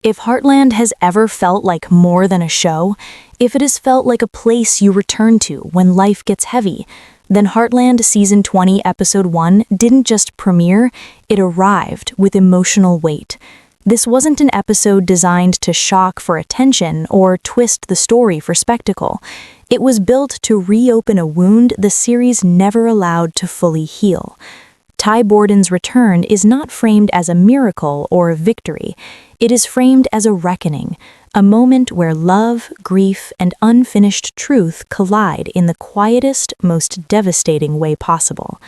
If Heartland has ever felt like more than a show, if it has felt like a place you return to when life gets heavy, then Heartland Season 20, Episode 1 didn't just premiere, it arrived with emotional weight. This wasn't an episode designed to shock for attention or twist the story for spectacle. It was built to reopen a wound the series never allowed to fully heal. Ty Borden's return is not framed as a miracle or a victory. It is framed as a reckoning, a moment where love, grief, and unfinished truth collide in the quietest, most devastating way possible.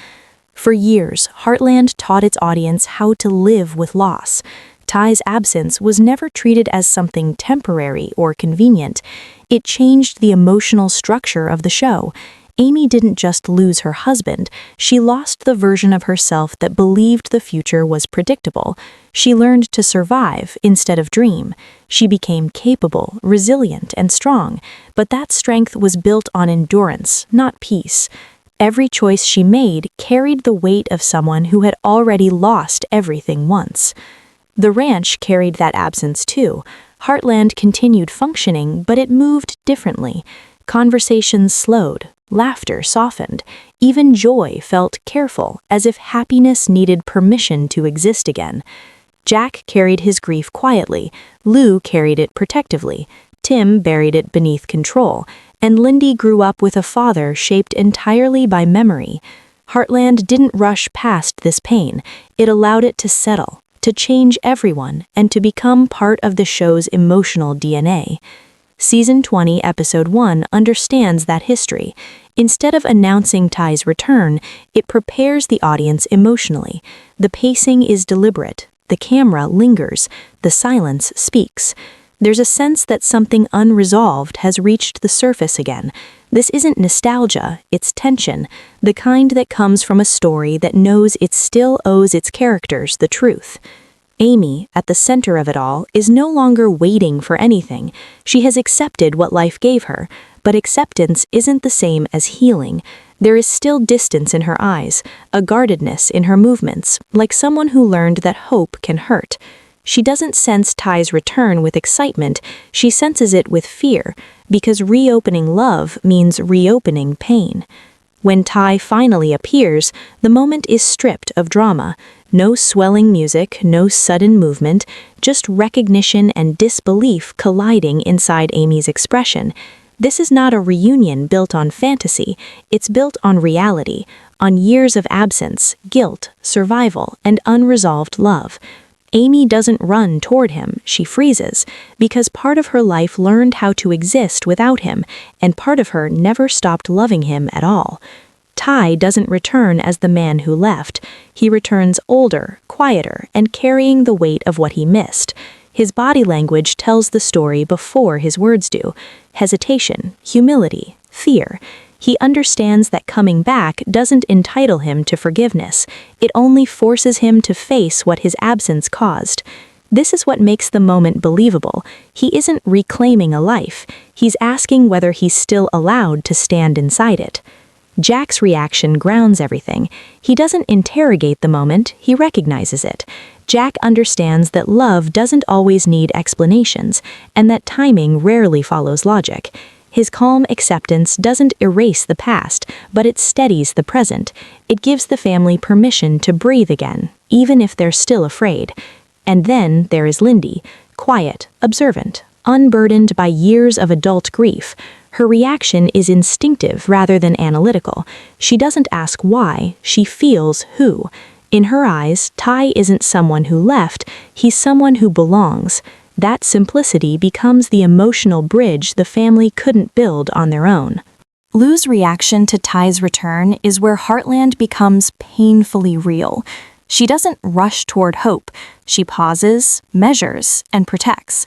For years, Heartland taught its audience how to live with loss. Ty's absence was never treated as something temporary or convenient. It changed the emotional structure of the show. Amy didn't just lose her husband, she lost the version of herself that believed the future was predictable. She learned to survive instead of dream. She became capable, resilient, and strong, but that strength was built on endurance, not peace. Every choice she made carried the weight of someone who had already lost everything once. The ranch carried that absence too. Heartland continued functioning, but it moved differently. Conversations slowed. Laughter softened. Even joy felt careful, as if happiness needed permission to exist again. Jack carried his grief quietly, Lou carried it protectively, Tim buried it beneath control, and Lindy grew up with a father shaped entirely by memory. Heartland didn't rush past this pain. It allowed it to settle, to change everyone, and to become part of the show's emotional DNA. Season 20, Episode 1 understands that history. Instead of announcing Ty's return, it prepares the audience emotionally. The pacing is deliberate. The camera lingers. The silence speaks. There's a sense that something unresolved has reached the surface again. This isn't nostalgia, it's tension, the kind that comes from a story that knows it still owes its characters the truth. Amy, at the center of it all, is no longer waiting for anything. She has accepted what life gave her, but acceptance isn't the same as healing. There is still distance in her eyes, a guardedness in her movements, like someone who learned that hope can hurt. She doesn't sense Ty's return with excitement, she senses it with fear, because reopening love means reopening pain. When Ty finally appears, the moment is stripped of drama. No swelling music, no sudden movement, just recognition and disbelief colliding inside Amy's expression. This is not a reunion built on fantasy, it's built on reality, on years of absence, guilt, survival, and unresolved love. Amy doesn't run toward him, she freezes, because part of her life learned how to exist without him, and part of her never stopped loving him at all. Ty doesn't return as the man who left. He returns older, quieter, and carrying the weight of what he missed. His body language tells the story before his words do. Hesitation, humility, fear. He understands that coming back doesn't entitle him to forgiveness. It only forces him to face what his absence caused. This is what makes the moment believable. He isn't reclaiming a life. He's asking whether he's still allowed to stand inside it. Jack's reaction grounds everything. He doesn't interrogate the moment, he recognizes it. Jack understands that love doesn't always need explanations, and that timing rarely follows logic. His calm acceptance doesn't erase the past, but it steadies the present. It gives the family permission to breathe again, even if they're still afraid. And then there is Lindy, quiet, observant, unburdened by years of adult grief. Her reaction is instinctive rather than analytical. She doesn't ask why, she feels who. In her eyes, Ty isn't someone who left, he's someone who belongs. That simplicity becomes the emotional bridge the family couldn't build on their own. Lou's reaction to Ty's return is where Heartland becomes painfully real. She doesn't rush toward hope. She pauses, measures, and protects.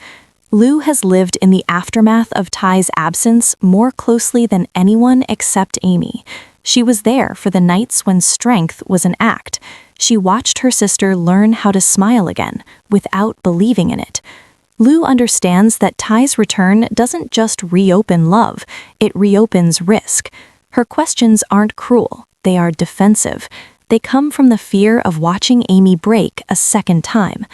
Lou has lived in the aftermath of Ty's absence more closely than anyone except Amy. She was there for the nights when strength was an act. She watched her sister learn how to smile again, without believing in it. Lou understands that Ty's return doesn't just reopen love, it reopens risk. Her questions aren't cruel, they are defensive. They come from the fear of watching Amy break a second time.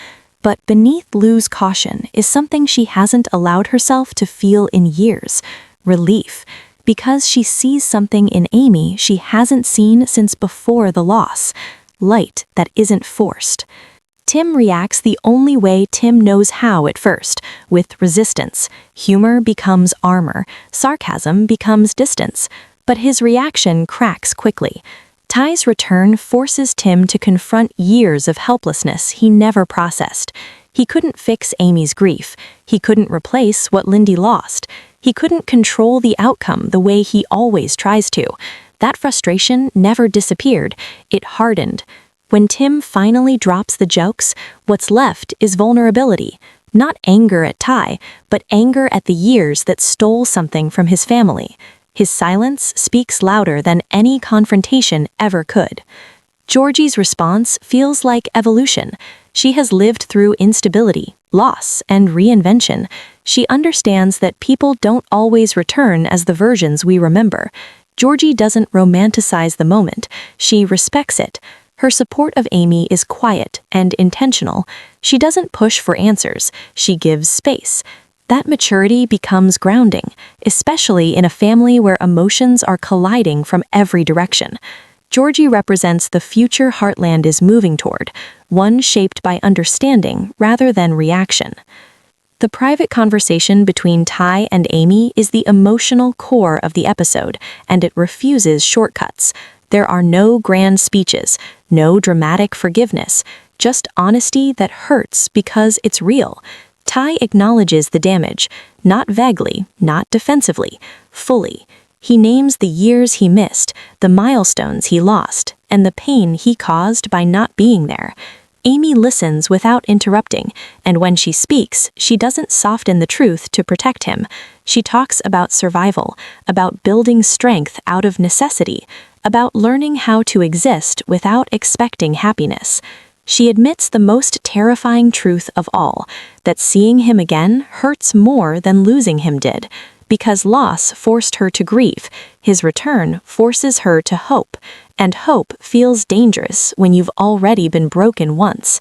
But beneath Lou's caution is something she hasn't allowed herself to feel in years: relief, because she sees something in Amy she hasn't seen since before the loss: light that isn't forced. Tim reacts the only way Tim knows how at first, with resistance. Humor becomes armor, sarcasm becomes distance, but his reaction cracks quickly. Ty's return forces Tim to confront years of helplessness he never processed. He couldn't fix Amy's grief. He couldn't replace what Lindy lost. He couldn't control the outcome the way he always tries to. That frustration never disappeared. It hardened. When Tim finally drops the jokes, what's left is vulnerability. Not anger at Ty, but anger at the years that stole something from his family. His silence speaks louder than any confrontation ever could. Georgie's response feels like evolution. She has lived through instability, loss, and reinvention. She understands that people don't always return as the versions we remember. Georgie doesn't romanticize the moment. She respects it. Her support of Amy is quiet and intentional. She doesn't push for answers. She gives space. That maturity becomes grounding, especially in a family where emotions are colliding from every direction. Georgie represents the future Heartland is moving toward, one shaped by understanding rather than reaction. The private conversation between Ty and Amy is the emotional core of the episode, and it refuses shortcuts. There are no grand speeches, no dramatic forgiveness, just honesty that hurts because it's real. Ty acknowledges the damage, not vaguely, not defensively, fully. He names the years he missed, the milestones he lost, and the pain he caused by not being there. Amy listens without interrupting, and when she speaks, she doesn't soften the truth to protect him. She talks about survival, about building strength out of necessity, about learning how to exist without expecting happiness. She admits the most terrifying truth of all, that seeing him again hurts more than losing him did. Because loss forced her to grieve, his return forces her to hope, and hope feels dangerous when you've already been broken once.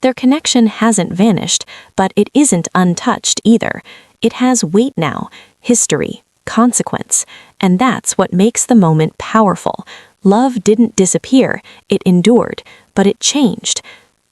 Their connection hasn't vanished, but it isn't untouched either. It has weight now, history, consequence, and that's what makes the moment powerful. Love didn't disappear, it endured, but it changed.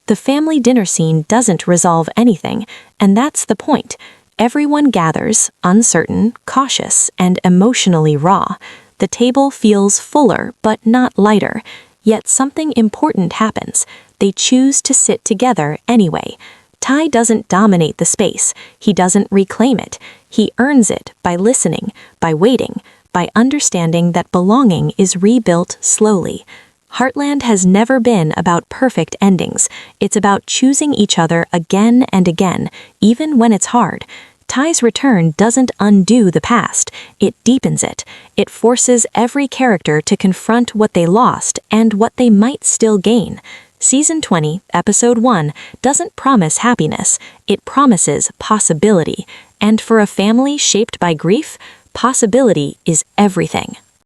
The family dinner scene doesn't resolve anything, and that's the point. Everyone gathers, uncertain, cautious, and emotionally raw. The table feels fuller, but not lighter. Yet something important happens. They choose to sit together anyway. Ty doesn't dominate the space. He doesn't reclaim it. He earns it by listening, by waiting, by understanding that belonging is rebuilt slowly. Heartland has never been about perfect endings. It's about choosing each other again and again, even when it's hard. Ty's return doesn't undo the past, it deepens it. It forces every character to confront what they lost and what they might still gain. Season 20, Episode 1, doesn't promise happiness, it promises possibility. And for a family shaped by grief, possibility is everything.